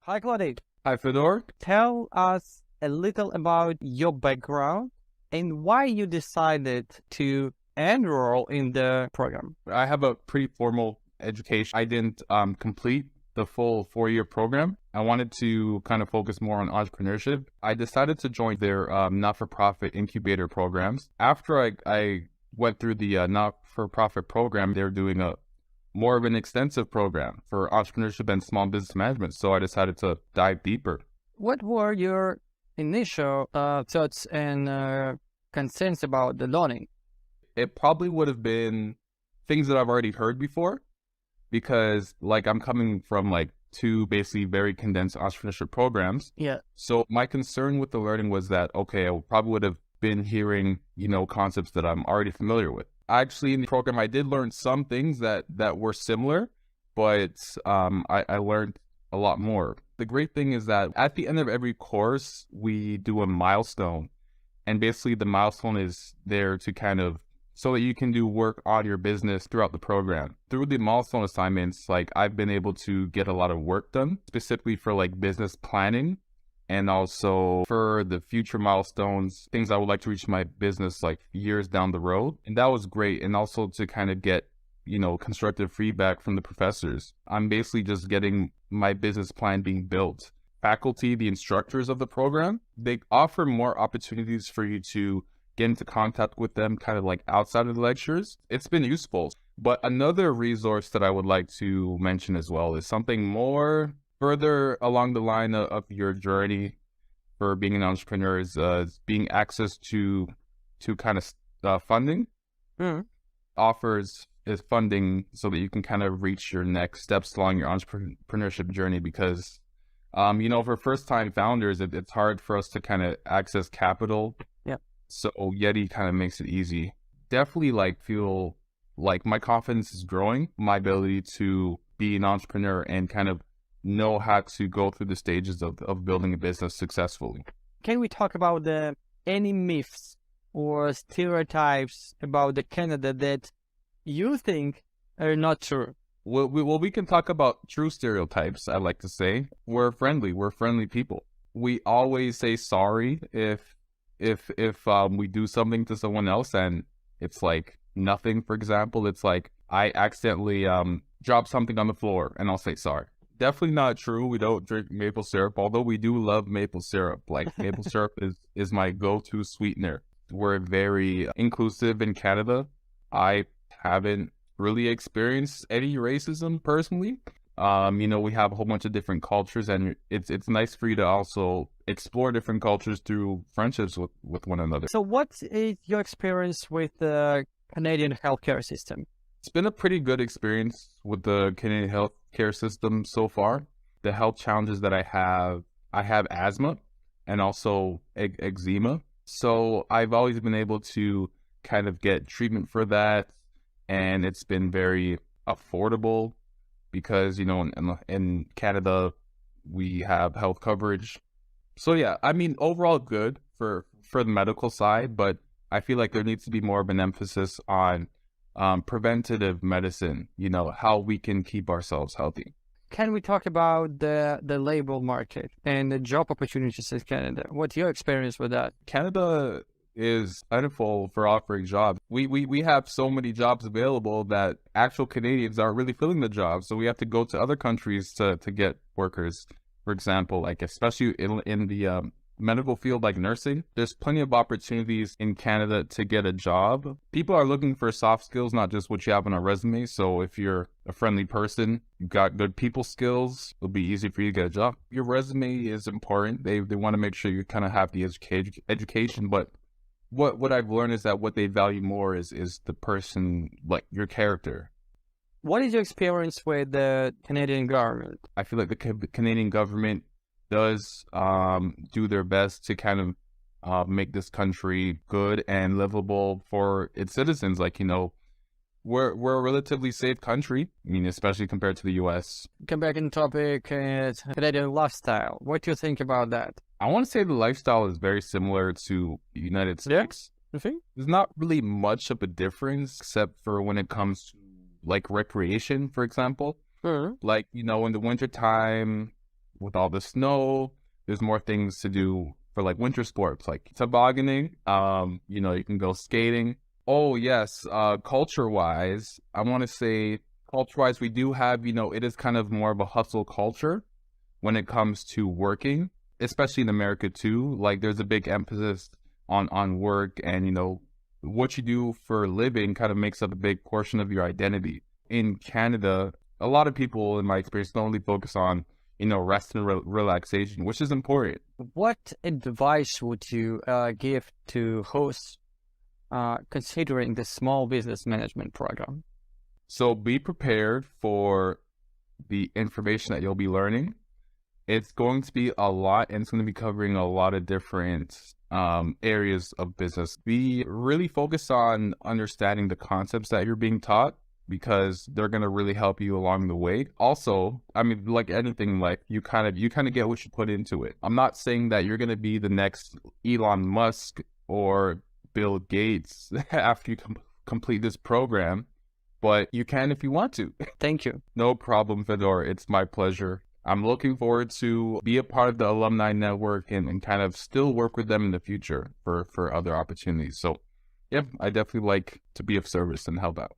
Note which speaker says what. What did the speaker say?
Speaker 1: Hi, Khody.
Speaker 2: Hi, Fedor.
Speaker 1: Tell us a little about your background and why you decided to enroll in the program.
Speaker 2: I have a pretty formal education. I didn't complete the full 4-year program. I wanted to kind of focus more on entrepreneurship. I decided to join their not-for-profit incubator programs. After I went through the not-for-profit program, they're doing a more of an extensive program for entrepreneurship and small business management. So I decided to dive deeper.
Speaker 1: What were your initial thoughts and concerns about the learning?
Speaker 2: It probably would have been things that I've already heard before, because like I'm coming from like 2 basically very condensed entrepreneurship programs.
Speaker 1: Yeah.
Speaker 2: So my concern with the learning was that, okay, I probably would have been hearing, concepts that I'm already familiar with. Actually, in the program, I did learn some things that were similar, but I learned a lot more. The great thing is that at the end of every course, we do a milestone. And basically the milestone is there to kind of so that you can do work on your business throughout the program. Through the milestone assignments, like I've been able to get a lot of work done, specifically for like business planning and also for the future milestones, things I would like to reach in my business like years down the road. And that was great. And also to kind of get, constructive feedback from the professors. I'm basically just getting my business plan being built. Faculty, the instructors of the program, they offer more opportunities for you to get into contact with them kind of like outside of the lectures. It's been useful. But another resource that I would like to mention as well is something more further along the line of your journey for being an entrepreneur is being access to kind of funding. Offers is funding so that you can kind of reach your next steps along your entrepreneurship journey, because for first-time founders, it's hard for us to kind of access capital.
Speaker 1: Yeah.
Speaker 2: So Yeti kind of makes it easy. Definitely feel like my confidence is growing, my ability to be an entrepreneur and kind of know how to go through the stages of building a business successfully.
Speaker 1: Can we talk about any myths or stereotypes about the Canada that you think are not true?
Speaker 2: Well, we can talk about true stereotypes, I like to say. We're friendly people. We always say sorry if we do something to someone else and it's like nothing. For example, it's like I accidentally drop something on the floor and I'll say sorry. Definitely not true. We don't drink maple syrup, although we do love maple syrup. Like maple syrup is my go-to sweetener. We're very inclusive in Canada. I haven't really experienced any racism personally. We have a whole bunch of different cultures, and it's nice for you to also explore different cultures through friendships with one another.
Speaker 1: So what is your experience with the Canadian healthcare system?
Speaker 2: It's been a pretty good experience with the Canadian healthcare system so far. The health challenges that I have asthma and also eczema. So I've always been able to kind of get treatment for that. And it's been very affordable because, in Canada, we have health coverage. So yeah, I mean, overall good for the medical side, but I feel like there needs to be more of an emphasis on preventative medicine, how we can keep ourselves healthy.
Speaker 1: Can we talk about the labor market and the job opportunities in Canada? What's your experience with that?
Speaker 2: Canada is plentiful for offering jobs. We have so many jobs available that actual Canadians aren't really filling the jobs. So we have to go to other countries to get workers. For example, like especially in the medical field like nursing, there's plenty of opportunities in Canada to get a job. People are looking for soft skills, not just what you have on a resume. So if you're a friendly person, you've got good people skills, it'll be easy for you to get a job. Your resume is important. They want to make sure you kind of have the education, but what I've learned is that what they value more is the person, like your character.
Speaker 1: What is your experience with the Canadian government?
Speaker 2: I feel like the Canadian government does do their best to kind of make this country good and livable for its citizens. Like, we're a relatively safe country. I mean, especially compared to the U.S.
Speaker 1: Come back in topic, Canadian lifestyle. What do you think about that?
Speaker 2: I want to say the lifestyle is very similar to the United States.
Speaker 1: You think?
Speaker 2: There's not really much of a difference except for when it comes to like recreation, for example.
Speaker 1: Mm-hmm.
Speaker 2: Like, in the wintertime, with all the snow, there's more things to do for like winter sports, like tobogganing. You know, you can go skating. Oh yes, culture-wise, I want to say culture-wise, we do have, you know, it is kind of more of a hustle culture when it comes to working, especially in America too. Like there's a big emphasis on work, and you know, what you do for a living kind of makes up a big portion of your identity. In Canada, a lot of people, in my experience, don't really focus on, you know, rest and relaxation, which is important.
Speaker 1: What advice would you give to hosts considering the small business management program?
Speaker 2: So be prepared for the information that you'll be learning. It's going to be a lot, and it's going to be covering a lot of different areas of business. Be really focused on understanding the concepts that you're being taught, because they're going to really help you along the way. Also, I mean, like anything in life, you kind of get what you put into it. I'm not saying that you're going to be the next Elon Musk or Bill Gates after you complete this program, but you can if you want to.
Speaker 1: Thank you.
Speaker 2: No problem, Fedor. It's my pleasure. I'm looking forward to be a part of the alumni network and kind of still work with them in the future for other opportunities. So, yeah, I definitely like to be of service and help out.